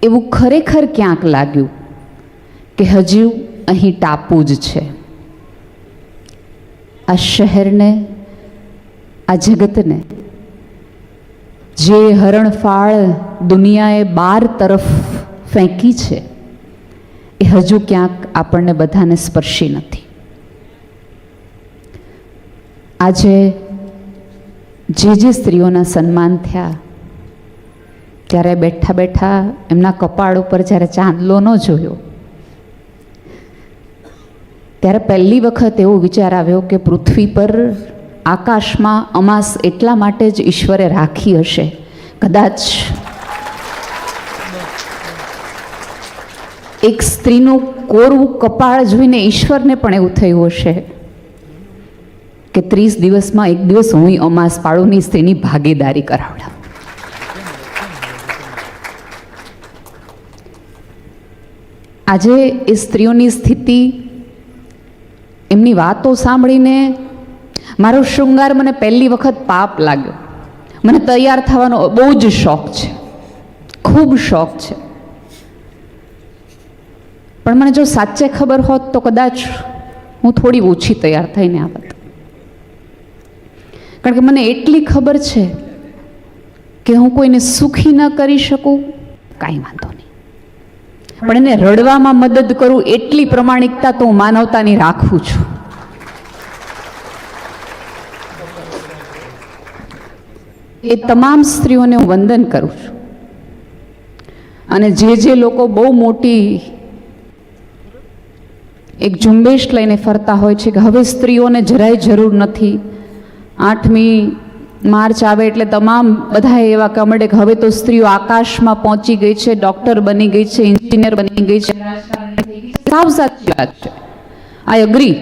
એવું ખરેખર ક્યાંક લાગ્યું કે હજુ અહીં ટાપુ જ છે. આ શહેરને, આ જગતને જે હરણફાળ દુનિયાએ 12 તરફ ફેંકી છે એ હજુ ક્યાંક આપણને બધાને સ્પર્શી નથી. આજે જે સ્ત્રીઓના સન્માન થયા ત્યારે બેઠા બેઠા એમના કપાળ ઉપર જ્યારે ચાંદલો ન જોયો ત્યારે પહેલી વખત એવો વિચાર આવ્યો કે પૃથ્વી પર આકાશમાં અમાસ એટલા માટે જ ઈશ્વરે રાખી હશે, કદાચ એક સ્ત્રીનું કોરું કપાળ જોઈને ઈશ્વરને પણ એવું થયું હશે કે 30 દિવસમાં એક દિવસ હું અમાસ પાળુની સ્ત્રીની ભાગીદારી કરાવડાવું. આજે એ સ્ત્રીઓની સ્થિતિ, એમની વાતો સાંભળીને મારો શૃંગાર મને પહેલી વખત પાપ લાગ્યો. મને તૈયાર થવાનો બહુ જ શોખ છે, ખૂબ શોખ છે, પણ મને જો સાચે ખબર હોત તો કદાચ હું થોડી ઓછી તૈયાર થઈને આવત. કારણ કે મને એટલી ખબર છે કે હું કોઈને સુખી ન કરી શકું, કાંઈ વાંધો નહીં, પણ એને રડવામાં મદદ કરું એટલી પ્રમાણિકતા તો હું માનવતાની રાખું છું. એ તમામ સ્ત્રીઓને હું વંદન કરું છું. અને જે લોકો બહુ મોટી એક ઝુંબેશ લઈને ફરતા હોય છે કે હવે સ્ત્રીઓને જરાય જરૂર નથી, 8મી માર્ચ આવે એટલે તમામ બધા એવા કમળે કે હવે તો સ્ત્રીઓ આકાશમાં પહોંચી ગઈ છે, ડૉક્ટર બની ગઈ છે, એન્જિનિયર બની ગઈ છે. સાવ સાચી વાત છે, આઈ અગ્રી,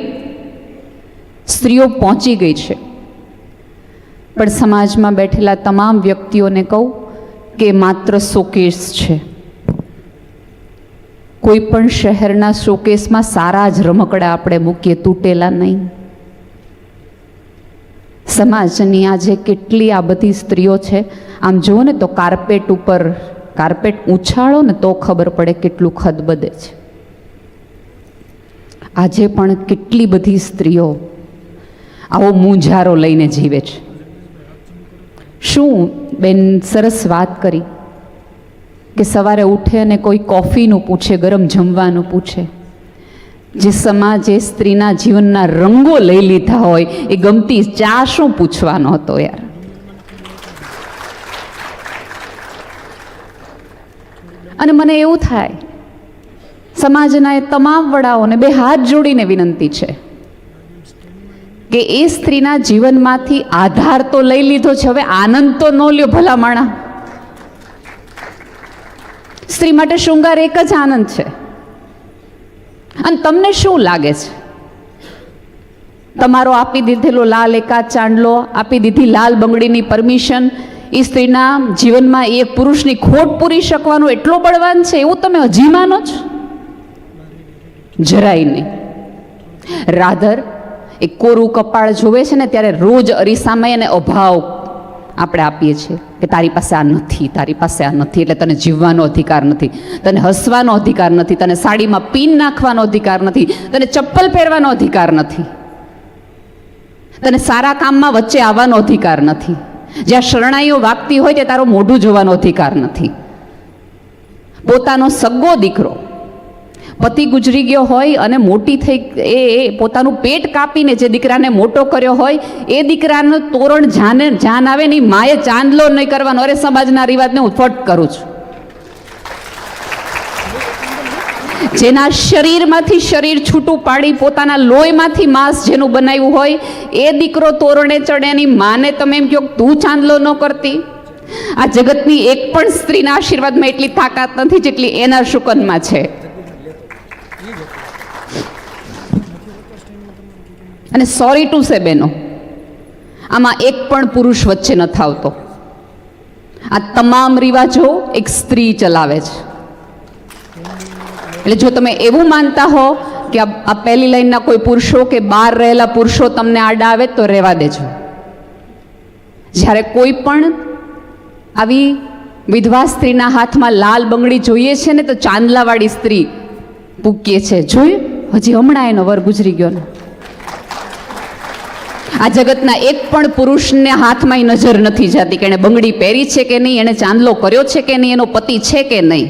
સ્ત્રીઓ પહોંચી ગઈ છે. પણ સમાજમાં બેઠેલા તમામ વ્યક્તિઓને કહું કે માત્ર શોકેસ છે. કોઈ પણ શહેરના શોકેસમાં સારા જ રમકડા આપણે મૂકીએ, તૂટેલા નહીં. સમાજની આજે કેટલી આ બધી સ્ત્રીઓ છે, આમ જુઓ ને તો કાર્પેટ ઉપર કાર્પેટ ઉછાળો ને તો ખબર પડે કેટલું ખદબદે છે. આજે પણ કેટલી બધી સ્ત્રીઓ આવો મૂંઝારો લઈને જીવે છે. શું બેન સરસ વાત કરી કે સવારે ઉઠે અને કોઈ કોફીનું પૂછે, ગરમ જમવાનું પૂછે. જે સમાજે સ્ત્રીના જીવનના રંગો લઈ લીધા હોય એ ગમતી ચા શું પૂછવાનો હતો યાર. અને મને એવું થાય સમાજના એ તમામ વડાઓને 2 હાથ જોડીને વિનંતી છે કે એ સ્ત્રીના જીવનમાંથી આધાર તો લઈ લીધો છે, હવે આનંદ તો ન લ્યો ભલા માણા. સ્ત્રી માટે શૃંગાર એક જ આનંદ છે. અને તમને શું લાગે છે, તમારો આપી દીધેલો લાલ એકાદ ચાંદલો, આપી દીધી લાલ બંગડીની પરમિશન એ સ્ત્રીના જીવનમાં એ પુરુષની ખોટ પૂરી શકવાનો એટલો બળવાન છે એવું તમે હજી માનો છો? જરાય નહીં. રાધર એ કોરું કપાળ જોવે છે ને ત્યારે રોજ અરીસામાં એને અભાવ આપણે આપીએ છીએ કે તારી પાસે આ નથી, તારી પાસે આ નથી, એટલે તને જીવવાનો અધિકાર નથી, તને હસવાનો અધિકાર નથી, તને સાડીમાં પિન નાખવાનો અધિકાર નથી, તને ચપ્પલ પહેરવાનો અધિકાર નથી, તને સારા કામમાં વચ્ચે આવવાનો અધિકાર નથી, જ્યાં શરણાઈઓ વાગતી હોય તે તારો મોઢું જોવાનો અધિકાર નથી. પોતાનો સગ્ગો દીકરો પતિ ગુજરી ગયો હોય અને મોટી થઈ એ પોતાનું પેટ કાપીને જે દીકરાને મોટો કર્યો હોય એ દીકરાનું તોરણ જાન આવે ને માએ ચાંદલો નહીં કરવાનો. અરે સમાજના રિવાજને હું ફટ કરું છું. જેના શરીરમાંથી શરીર છૂટું પાડી પોતાના લોહીમાંથી માંસ જેનું બનાવ્યું હોય એ દીકરો તોરણે ચડે એની માને તમે એમ કહો તું ચાંદલો ન કરતી. આ જગતની એક પણ સ્ત્રીના આશીર્વાદમાં એટલી તાકાત નથી જેટલી એના શુકનમાં છે. અને સોરી ટુ સે બેનો, આમાં એક પણ પુરુષ વચ્ચે નથી આવતો. આ તમામ રિવાજો એક સ્ત્રી ચલાવે છે. એટલે જો તમે એવું માનતા હો કે આ પહેલી લાઈનના કોઈ પુરુષો કે બહાર રહેલા પુરુષો તમને આડા આવે તો રહેવા દેજો. જ્યારે કોઈ પણ આવી વિધવા સ્ત્રીના હાથમાં લાલ બંગડી જોઈએ છે ને તો ચાંદલાવાળી સ્ત્રી પૂકીએ છે. જોયું? હજી હમણાં એનો વર ગુજરી ગયો ને. આ જગતના એક પણ પુરુષને હાથમાં નજર નથી જતી કે એને બંગડી પહેરી છે કે નહીં, એને ચાંદલો કર્યો છે કે નહીં, એનો પતિ છે કે નહીં.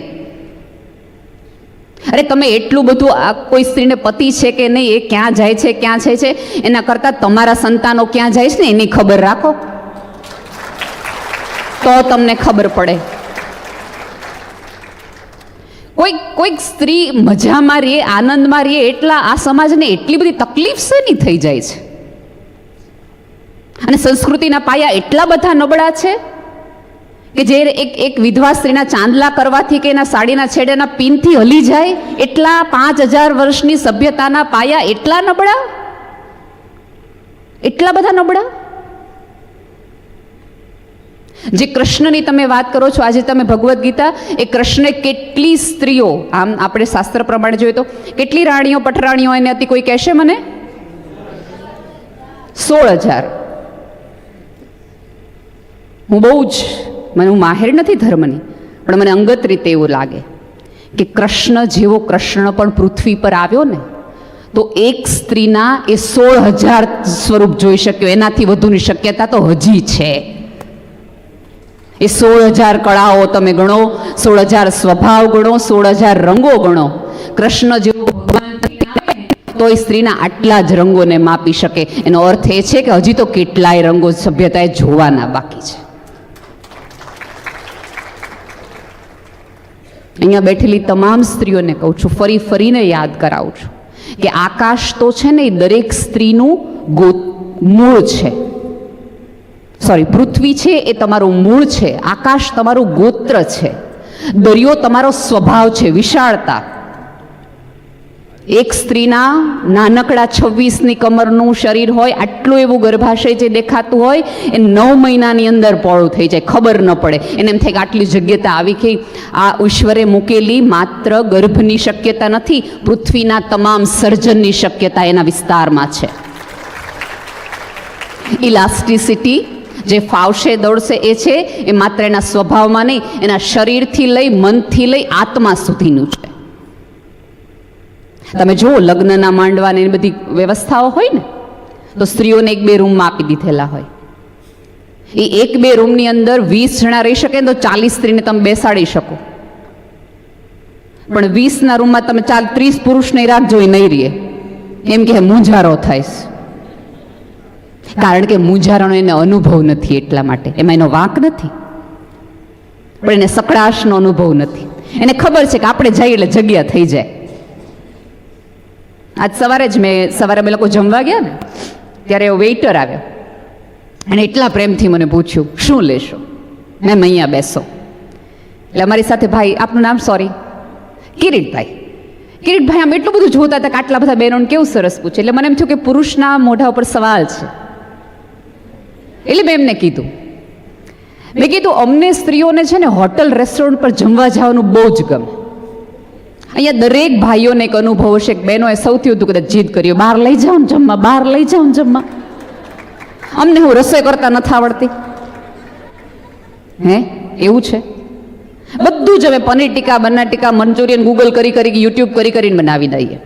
અરે તમે એટલું બધું આ કોઈ સ્ત્રીને પતિ છે કે નહીં, એ ક્યાં જાય છે, ક્યાં જાય છે, એના કરતાં તમારા સંતાનો ક્યાં જાય છે ને એની ખબર રાખો, તો તમને ખબર પડે. કોઈક સ્ત્રી મજામાં રહીએ, આનંદમાં રહીએ, એટલા આ સમાજને એટલી બધી તકલીફ શેની થઈ જાય છે. અને સંસ્કૃતિના પાયા એટલા બધા નબળા છે કે જે એક વિધવા સ્ત્રીના ચાંદલા કરવાથી કે એના સાડીના છેડાના પિનથી હલી જાય, એટલા 5000 વર્ષની સભ્યતાના પાયા એટલા નબળા, એટલા બધા નબળા. જે કૃષ્ણની તમે વાત કરો છો, આજે તમે ભગવદ્ ગીતા, એ કૃષ્ણે કેટલી સ્ત્રીઓ, આમ આપણે શાસ્ત્ર પ્રમાણે જોઈએ તો કેટલી રાણીઓ પટરાણીઓ એને હતી, કોઈ કહેશે મને? 16000. હું હું માહેર નથી ધર્મની, પણ મને અંગત રીતે એવું લાગે કે કૃષ્ણ જેવો કૃષ્ણ પણ પૃથ્વી પર આવ્યો ને તો એક સ્ત્રીના એ 16000 સ્વરૂપ જોઈ શક્યો. એનાથી વધુની શક્યતા તો હજી છે. એ 16000 કળાઓ તમે ગણો, 16000 સ્વભાવ ગણો, 16000 રંગો ગણો. કૃષ્ણ જેવો ભગવાન તો એ સ્ત્રીના આટલા જ રંગોને માપી શકે. એનો અર્થ એ છે કે હજી તો કેટલાય રંગો સભ્યતાએ જોવાના બાકી છે. અહીંયા બેઠેલી તમામ સ્ત્રીઓને કહું છું, ફરીને યાદ કરાવું છું કે આકાશ તો છે ને એ દરેક સ્ત્રીનું મૂળ છે. પૃથ્વી છે એ તમારું મૂળ છે, આકાશ તમારું ગોત્ર છે, દરિયો તમારો સ્વભાવ છે, વિશાળતા. એક સ્ત્રીના નાનકડા 26ની કમરનું શરીર હોય, આટલું એવું ગર્ભાશય જે દેખાતું હોય, એ 9 મહિનાની અંદર પહોળું થઈ જાય, ખબર ન પડે. એને એમ થાય કે આટલી જગ્યતા આવી કે આ ઈશ્વરે મૂકેલી માત્ર ગર્ભની શક્યતા નથી, પૃથ્વીના તમામ સર્જનની શક્યતા એના વિસ્તારમાં છે. ઇલાસ્ટિસિટી જે ફાવશે દોડશે એ છે, એ માત્ર એના સ્વભાવમાં નહીં, એના શરીરથી લઈ, મનથી લઈ, આત્મા સુધીનું છે. તમે જુઓ, લગ્નના માંડવાની એની બધી વ્યવસ્થાઓ હોય ને તો સ્ત્રીઓને 1-2 રૂમમાં આપી દીધેલા હોય. એ 1-2 રૂમની અંદર 20 જણા રહી શકે ને તો 40 સ્ત્રીને તમે બેસાડી શકો, પણ 20ના રૂમમાં તમે 30 પુરુષને રાખજો, એ નહીં રહીએ. એમ કે મૂંઝારો થાય, કારણ કે મૂંઝારાનો એને અનુભવ નથી, એટલા માટે. એમાં એનો વાંક નથી, પણ એને સકડાશનો અનુભવ નથી. એને ખબર છે કે આપણે જઈએ એટલે જગ્યા થઈ જાય. આજ સવારે અમે લોકો જમવા ગયા ને ત્યારે વેઇટર આવ્યો અને એટલા પ્રેમથી મને પૂછ્યું, શું લેશો? મેમ અહીંયા બેસો. એટલે અમારી સાથે ભાઈ, આપનું નામ? સોરી, કિરીટભાઈ આમ એટલું બધું જોતા હતા કે આટલા બધા બહેનોને કેવું સરસ પૂછે. એટલે મને એમ થયું કે પુરુષના મોઢા ઉપર સવાલ છે. એટલે મેં એમને કીધું, અમને સ્ત્રીઓને છે ને હોટલ રેસ્ટોરન્ટ પર જમવા જવાનું બહુ જ ગમે. અહીંયા દરેક ભાઈઓને એક અનુભવ હશે કે બહેનોએ સૌથી વધુ કદાચ જીદ કર્યો, બહાર લઈ જાઓ ને જમવા, બહાર લઈ જાઓ ને જમવા. અમને હું રસોઈ કરતા નથી આવડતી. એવું છે? બધું જ અમે પનીર ટીકા, બન્ના ટીકા, મંચુરિયન ગૂગલ કરી યુટ્યુબ કરીને બનાવી દઈએ,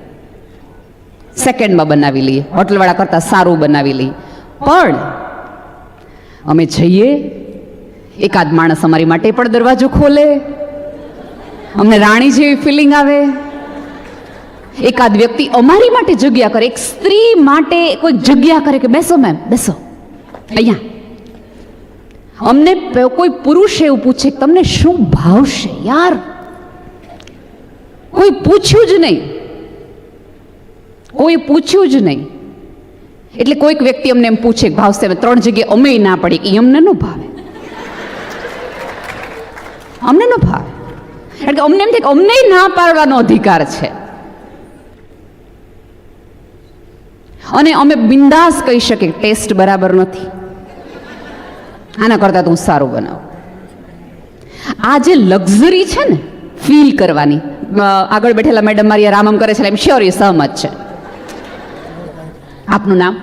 સેકન્ડમાં બનાવી લઈએ, હોટલવાળા કરતાં સારું બનાવી લઈએ. પણ અમે જઈએ, એકાદ માણસ અમારી માટે પણ દરવાજો ખોલે, અમને રાણી જેવી ફિલિંગ આવે. એકાદ વ્યક્તિ અમારી માટે જગ્યા કરે, એક સ્ત્રી માટે કોઈ જગ્યા કરે કે બેસો મેમ, બેસો અહીંયા. અમને કોઈ પુરુષ એવું પૂછે કે તમને શું ભાવશે? યાર, કોઈ પૂછ્યું જ નહીં. એટલે કોઈક વ્યક્તિ અમને એમ પૂછે કે ભાવશે, 3 જગ્યાએ અમે ના પડી કે અમને ન ભાવે, કારણ કે અમને એમ થાય કે અમને ના પાડવાનો અધિકાર છે. અને અમે બિંદાસ કહી શકીએ ટેસ્ટ બરાબર નથી, આના કરતાં તો હું સારું બનાવું. આ જે લક્ઝરી છે ને ફીલ કરવાની, આગળ બેઠેલા મેડમ મારી રામમ કરે છે, એમ શ્યોર એ સહમત છે. આપનું નામ?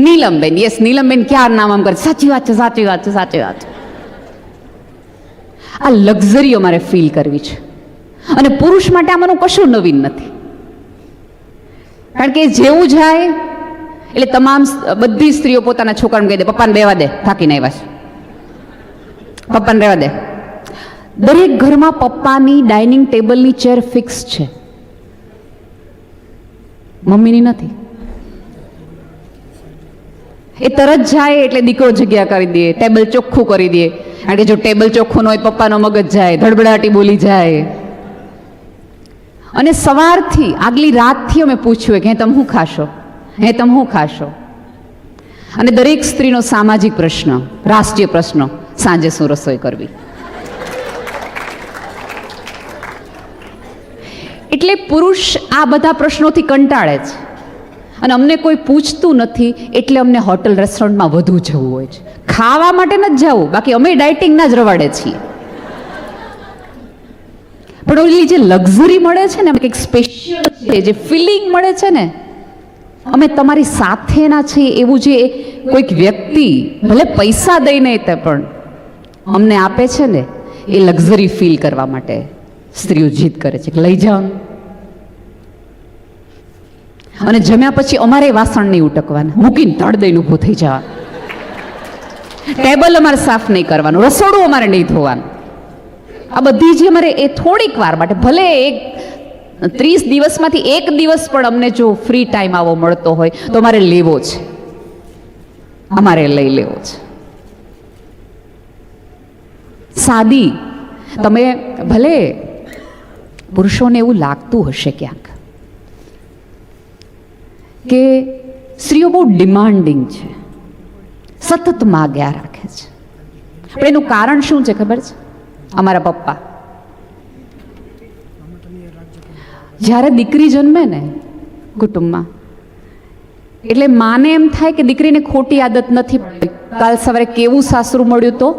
નીલમબેન. યસ, નીલમબેન ક્યાં નામ આમ કરે? સાચી વાત છે. આ લક્ઝરી અમારે ફીલ કરવી છે. અને પુરુષ માટે આમાંનું કશું નવીન નથી, કારણ કે જેવું જાય એટલે તમામ બધી સ્ત્રીઓ પોતાના છોકરાને કહી દે, પપ્પાને બેવા દે, થાકીને આવ્યા છે, પપ્પાને રહેવા દે. દરેક ઘરમાં પપ્પાની ડાઇનિંગ ટેબલની ચેર ફિક્સ છે, મમ્મીની નથી. એ તરત જાય એટલે દીકરો જગ્યા કરી દે, ટેબલ ચોખ્ખું કરી દે, કારણ કે જો ટેબલ ચોખ્ખું ન હોય પપ્પાનો મગજ જાય, ધડબડાટી બોલી જાય. અને સવારથી આગલી રાતથી અમે પૂછ્યું કે તમે શું ખાશો, હે તમે શું ખાશો. અને દરેક સ્ત્રીનો સામાજિક પ્રશ્ન, રાષ્ટ્રીય પ્રશ્ન, સાંજે શું રસોઈ કરવી. એટલે પુરુષ આ બધા પ્રશ્નોથી કંટાળે છે અને અમને કોઈ પૂછતું નથી, એટલે અમને હોટલ રેસ્ટોરન્ટમાં વધુ જવું હોય છે. ખાવા માટે નથી જવું, બાકી અમે ડાયટિંગના જ રવાડે છીએ. પણ ઓલી જે લક્ઝરી મળે છે ને, કંઈક સ્પેશિયલ છે, જે ફિલિંગ મળે છે ને, અમે તમારી સાથેના છીએ એવું જે કોઈક વ્યક્તિ ભલે પૈસા દઈને તે પણ અમને આપે છે ને, એ લક્ઝરી ફીલ કરવા માટે સ્ત્રીઓ જીદ કરે છે કે લઈ જાઓ. અને જમ્યા પછી અમારે વાસણ નહીં ઉટકવાના, મૂકીને ધડ દઈને ઊભું થઈ જવા, ટેબલ અમારે સાફ નહીં કરવાનું, રસોડું અમારે નહીં ધોવાનું. આ બધી જે અમારે એ થોડીક વાર માટે, ભલે 30 દિવસમાંથી 1 દિવસ પણ અમને જો ફ્રી ટાઈમ આવો મળતો હોય તો અમારે લેવો છે, અમારે લઈ લેવો છે. સાદી, તમે ભલે પુરુષોને એવું લાગતું હશે ક્યાંક કે સ્ત્રીઓ બહુ ડિમાન્ડિંગ છે, સતત માગ્યા રાખે છે. પણ એનું કારણ શું છે ખબર છે? અમારા પપ્પા જ્યારે દીકરી જન્મે ને કુટુંબમાં, એટલે માને એમ થાય કે દીકરીને ખોટી આદત નથી પડી, કાલ સવારે કેવું સાસરું મળ્યું તો,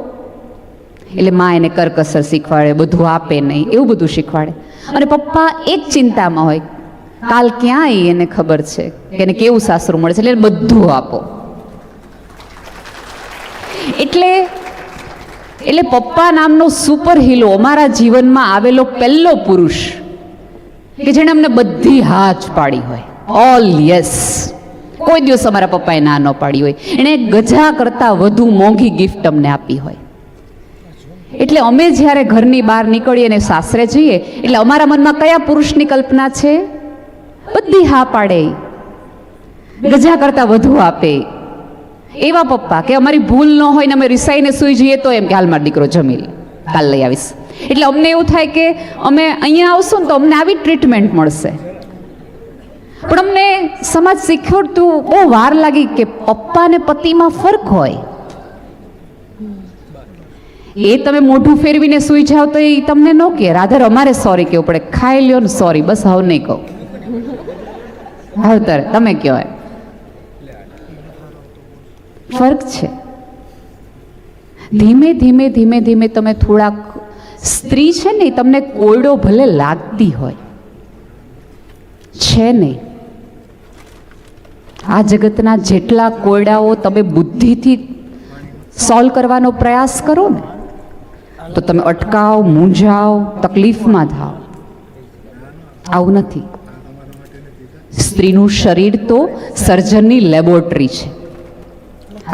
એટલે માં એને કરકસર શીખવાડે, બધું આપે નહીં, એવું બધું શીખવાડે. અને પપ્પા એક ચિંતામાં હોય, કાલ ક્યાં એને ખબર છે કે એને કેવું સાસરું મળે છે, એટલે બધું આપો. એટલે પપ્પા નામનો સુપર હીરો અમારા જીવનમાં આવેલો પહેલો પુરુષ કે જેણે અમને બધી હા જ પાડી હોય, ઓલ યસ. કોઈ દિવસ અમારા પપ્પાએ ના ન પાડી હોય, એણે ગજા કરતાં વધુ મોંઘી ગિફ્ટ અમને આપી હોય. એટલે અમે જ્યારે ઘરની બહાર નીકળીએ અને સાસરે જઈએ એટલે અમારા મનમાં કયા પુરુષની કલ્પના છે? બધી હા પાડે, ગજા કરતાં વધુ આપે એવા પપ્પા, કે અમારી ભૂલ ન હોય ને અમે રિસાઈને સૂઈ જઈએ તો એમ કે હાલ મારો દીકરો જમી લે, કાલ લઈ આવીશ. એટલે અમને એવું થાય કે અમે અહીંયા આવશું ને તો અમને આવી ટ્રીટમેન્ટ મળશે. પણ અમને સમાજ શીખવતું બહુ વાર લાગી કે પપ્પા અને પતિમાં ફરક હોય. એ તમે મોઢું ફેરવીને સૂઈ જાઓ તો એ તમને ન કહે, રાધર અમારે સોરી કહેવું પડે, ખાઈ લ્યો ને સોરી, બસ હવે નહીં કહું, હવે તમે કહો. ફર્ક છે. ધીમે ધીમે ધીમે ધીમે તમે થોડાક, સ્ત્રી છે ને તમને કોયડો ભલે લાગતી હોય, છે નહીં. આ જગતના જેટલા કોયડાઓ તમે બુદ્ધિથી સોલ્વ કરવાનો પ્રયાસ કરો ને તો તમે અટકાવ, મૂંઝાવ, તકલીફમાં થાવ. આવું નથી. સ્ત્રીનું શરીર તો સર્જનની લેબોરેટરી છે.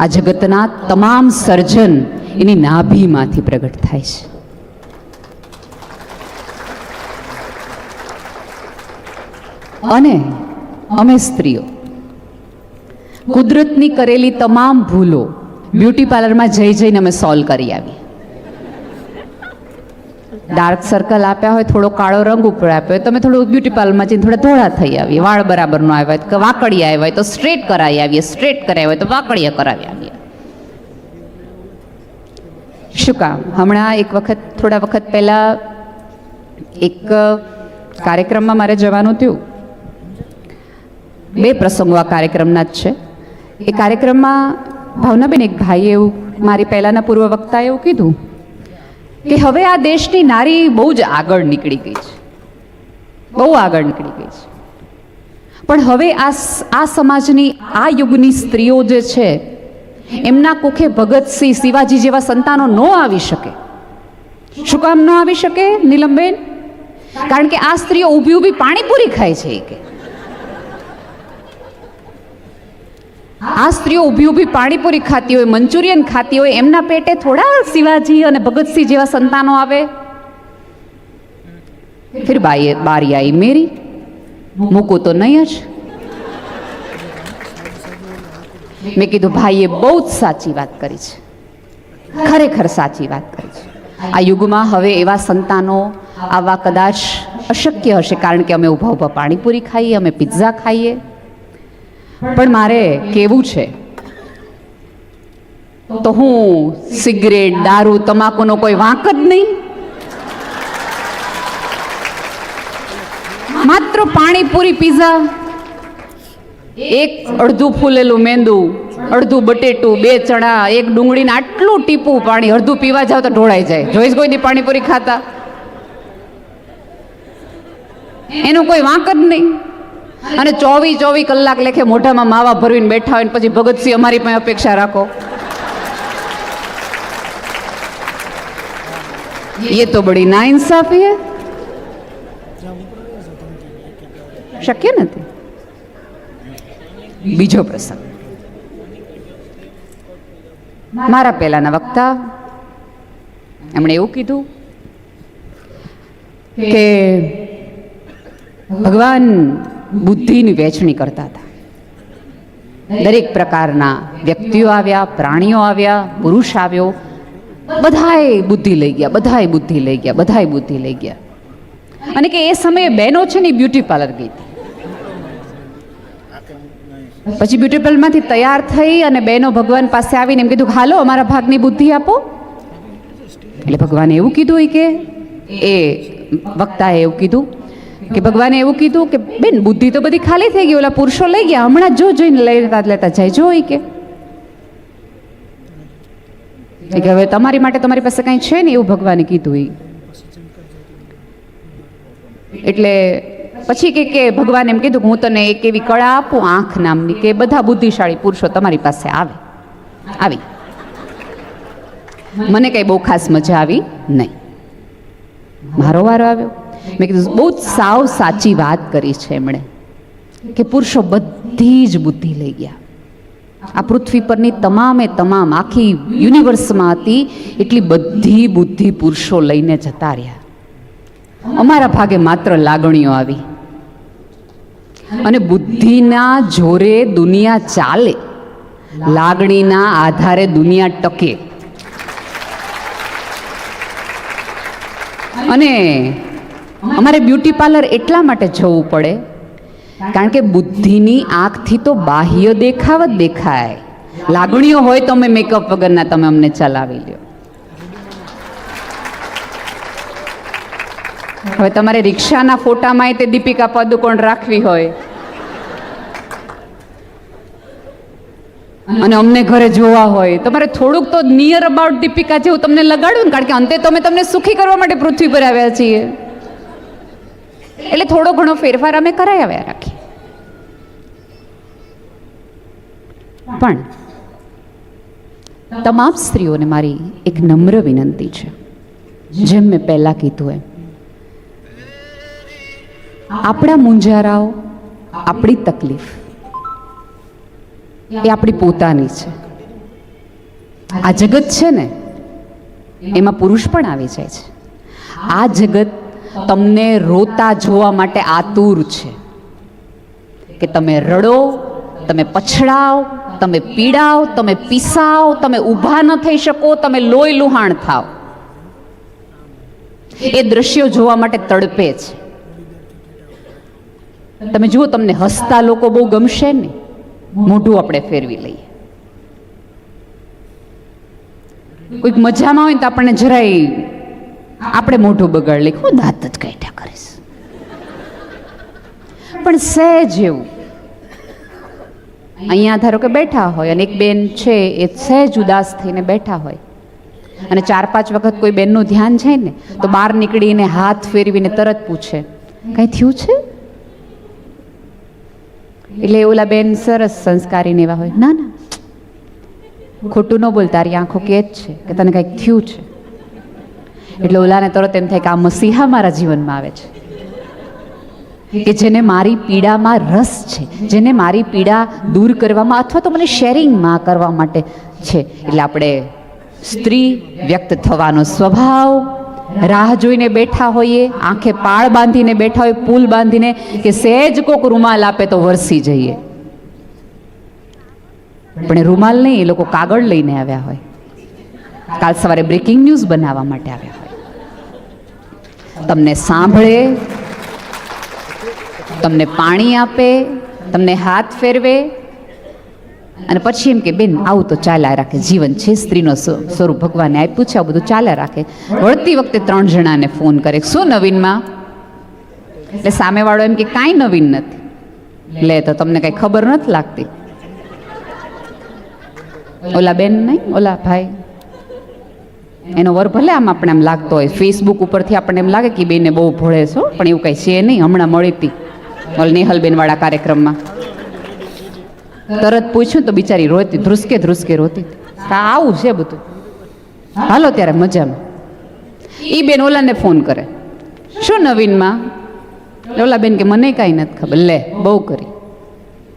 આ જગતના તમામ સર્જન એની નાભીમાંથી પ્રગટ થાય છે. અને અમે સ્ત્રીઓ કુદરતની કરેલી તમામ ભૂલો બ્યુટી પાર્લરમાં જઈ જઈને અમે સોલ્વ કરી આવી. ડાર્ક સર્કલ આપ્યા હોય, થોડો કાળો રંગ ઉપર આપ્યો હોય, તમે થોડું બ્યુટી પાર્લરમાં જઈને થોડા ધોળા થઈ આવીએ, વાળ બરાબર ન આવ્યા હોય તો વાકડિયા આવ્યા હોય તો સ્ટ્રેટ કરાવી આવીએ, સ્ટ્રેટ કરાવ્યા હોય તો વાકડિયા કરાવી આવીએ. શું કામ? હમણાં થોડા વખત પહેલા એક કાર્યક્રમમાં મારે જવાનું થયું. 2 પ્રસંગો આ કાર્યક્રમના જ છે. એ કાર્યક્રમમાં ભાવનાબેન, એક ભાઈએ એવું, મારી પહેલાંના પૂર્વ વક્તાએ એવું કીધું કે હવે આ દેશની નારી બહુ જ આગળ નીકળી ગઈ છે, બહુ આગળ નીકળી ગઈ છે. પણ હવે આ સમાજની, આ યુગની સ્ત્રીઓ જે છે એમના કુખે ભગતસિંહ, શિવાજી જેવા સંતાનો ન આવી શકે. શું કામ ન આવી શકે નીલમબેન? કારણ કે આ સ્ત્રીઓ ઊભી ઊભી પાણીપુરી ખાય છે. કે આ સ્ત્રીઓ ઊભી ઊભી પાણીપુરી ખાતી હોય, મંચુરિયન ખાતી હોય, એમના પેટે થોડા શિવાજી અને ભગતસિંહ જેવા સંતાનો આવે? ફિર બારી આઈ મેરી, મૂકું તો નહીં જ. મેં કીધું ભાઈએ બહુ જ સાચી વાત કરી છે, ખરેખર સાચી વાત કરી છે. આ યુગમાં હવે એવા સંતાનો આવા કદાચ અશક્ય હશે, કારણ કે અમે ઊભા ઊભા પાણીપુરી ખાઈએ, અમે પિઝા ખાઈએ. પણ મારે કેવું છે તો હું સિગરેટ, દારૂ, તમાકુનો કોઈ વાંક જ નહીં. માત્ર પાણીપુરી, પિઝા, એક અડધું ફૂલેલું મેંદુ, અડધું બટેટું, 2 ચણા, 1 ડુંગળીને આટલું ટીપું પાણી, અડધું પીવા જાવ તો ઢોળાઈ જાય. જોઈશ કોઈ દી પાણીપુરી ખાતા? એનો કોઈ વાંક જ નહીં. અને 24 કલાક લેખે મોઢામાં માવા ભરવીને બેઠા હોય, પછી ભગતસિંહ અમારી પાસે અપેક્ષા રાખો. ये तो बड़ी नाइंसाफी है. શક્ય નથી. બીજો પ્રસંગ, મારા પહેલાના વક્તા એમણે એવું કીધું કે ભગવાન બુદ્ધિની વહેંચણી કરતા હતા. દરેક પ્રકારના વ્યક્તિઓ આવ્યા, પ્રાણીઓ આવ્યા, પુરુષ આવ્યો, બધાએ બુદ્ધિ લઈ ગયા, બધાએ બુદ્ધિ લઈ ગયા, બધાએ બુદ્ધિ લઈ ગયા. અને કે એ સમયે બહેનો છે ને બ્યુટી પાર્લર ગઈ હતી. પછી બ્યુટી પાર્લરમાંથી તૈયાર થઈ અને બહેનો ભગવાન પાસે આવીને એમ કીધું, હાલો અમારા ભાગની બુદ્ધિ આપો. એટલે ભગવાને એવું કીધું કે એ વક્તાએ એવું કીધું કે ભગવાને એવું કીધું કે બેન, બુદ્ધિ તો બધી ખાલી થઈ ગઈ, ઓલા પુરુષો લઈ ગયા, હમણાં જોઈને લેતા જાય જો. કે હવે તમારી માટે તમારી પાસે કંઈ છે ને એવું ભગવાને કીધું. એટલે પછી કે ભગવાન એમ કીધું કે હું તને એક એવી કળા આપું, આંખ નામની, કે બધા બુદ્ધિશાળી પુરુષો તમારી પાસે આવી. મને કઈ બહુ ખાસ મજા આવી નહીં. મારો વારો આવ્યો. મેં કીધું બહુ જ સાવ સાચી વાત કરી છે એમણે, કે પુરુષો બધી જ બુદ્ધિ લઈ ગયા. આ પૃથ્વી પરની તમામે તમામ આખી યુનિવર્સમાં હતી એટલી બધી બુદ્ધિ પુરુષો લઈને જતા રહ્યા. અમારા ભાગે માત્ર લાગણીઓ આવી. અને બુદ્ધિના જોરે દુનિયા ચાલે, લાગણીના આધારે દુનિયા ટકે. અને અમારે બ્યુટી પાર્લર એટલા માટે જવું પડે કારણ કે બુદ્ધિની આંખથી તો બાહ્ય દેખાવ જ દેખાય. લાગણીઓ હોય તો અમે મેકઅપ વગરના તમે અમને ચલાવી લ્યો. હવે તમારે રિક્ષાના ફોટામાં તે દીપિકા પાદુકોણ રાખવી હોય અને અમને ઘરે જોવા હોય, તમારે થોડુંક તો નિયર અબાઉટ દીપિકા જેવું તમને લગાડવું ને, કારણ કે અંતે તો અમે તમને સુખી કરવા માટે પૃથ્વી પર આવ્યા છીએ. એટલે થોડો ઘણો ફેરફાર અમે કરાઈ આવ્યા રાખીએ. પણ તમામ સ્ત્રીઓને મારી એક નમ્ર વિનંતી છે, જેમ મેં પહેલા કીધું એમ, આપણા મૂંઝારાઓ, આપણી તકલીફ એ આપણી પોતાની છે. આ જગત છે ને એમાં પુરુષ પણ આવી જાય છે. આ જગત તમને રોતા જોવા માટે આતુર છે કે તમે રડો, તમે પછડાવ, તમે પીડાવ, તમે પીસાવ, તમે ઊભા ન થઈ શકો, તમે લોહી લુહાણ થાવ. એ દ્રશ્યો જોવા માટે તડપે છે. તમે જુઓ, તમને હસતા લોકો બહુ ગમશે ને, મોઢું આપણે ફેરવી લઈએ. કોઈક મજામાં હોય ને તો આપણને જરાય આપણે મોઢું બગાડ લઈએ, હું દાંત જ કાઢ્યા કરીશ. પણ સહેજ એવું અહીંયા ધારો કે બેઠા હોય અને એક બેન છે એ સહેજ ઉદાસ થઈને બેઠા હોય અને 4-5 વખત કોઈ બેનનું ધ્યાન જાય ને તો બહાર નીકળીને હાથ ફેરવીને તરત પૂછે, કંઈ થયું છે? એટલે ઓલા બેન સરસ સંસ્કારી એવા હોય, ના ના ખોટું ન બોલ, તારી આંખો કે જ છે કે તને કંઈક થયું છે. એટલે ઓલાને તરત એમ થાય કે આ મસીહા મારા જીવનમાં આવે છે, કે જેને મારી પીડામાં રસ છે, જેને મારી પીડા દૂર કરવામાં અથવા તો મને શેરિંગમાં કરવા માટે છે. એટલે આપણે સ્ત્રી વ્યક્ત થવાનો સ્વભાવ, રાહ જોઈને બેઠા હોઈએ, આંખે પાળ બાંધીને બેઠા હોય, પુલ બાંધીને, કે સહેજ કોક રૂમાલ આપે તો વરસી જઈએ. પણ એ રૂમાલ નહીં, એ લોકો કાગળ લઈને આવ્યા હોય, કાલ સવારે બ્રેકિંગ ન્યૂઝ બનાવવા માટે આવ્યા હોય. તમને સાંભળે, તમને પાણી આપે, તમને હાથ ફેરવે અને પછી એમ કે બેન આવું તો ચાલ્યા રાખે, જીવન છે, સ્ત્રીનો સ્વરૂપ ભગવાને આપ્યું છે, આવું બધું ચાલ્યા રાખે. વળતી વખતે 3 જણાને ફોન કરે, શું નવીનમાં? એટલે સામેવાળો એમ કે કાંઈ નવીન નથી. લે તો તમને કાંઈ ખબર નથી લાગતી. ઓલા બેન નહીં, ઓલા ભાઈ, એનો વર ભલે આમ આપણે એમ લાગતો હોય, ફેસબુક ઉપરથી આપણને એમ લાગે કે બેને બહુ ભોળે છો, પણ એવું કાંઈ છે નહીં. હમણાં મળી હતી નેહલબેન વાળા કાર્યક્રમમાં, તરત પૂછ્યું તો બિચારી રોતી, ધ્રુસકે ધ્રુસકે રોતી. આવું છે બધું, હાલો ત્યારે મજામાં. એ બેન ઓલાને ફોન કરે, શું નવીનમાં? ઓલા બેન કે મને કાંઈ નથી ખબર. લે બહુ કરી.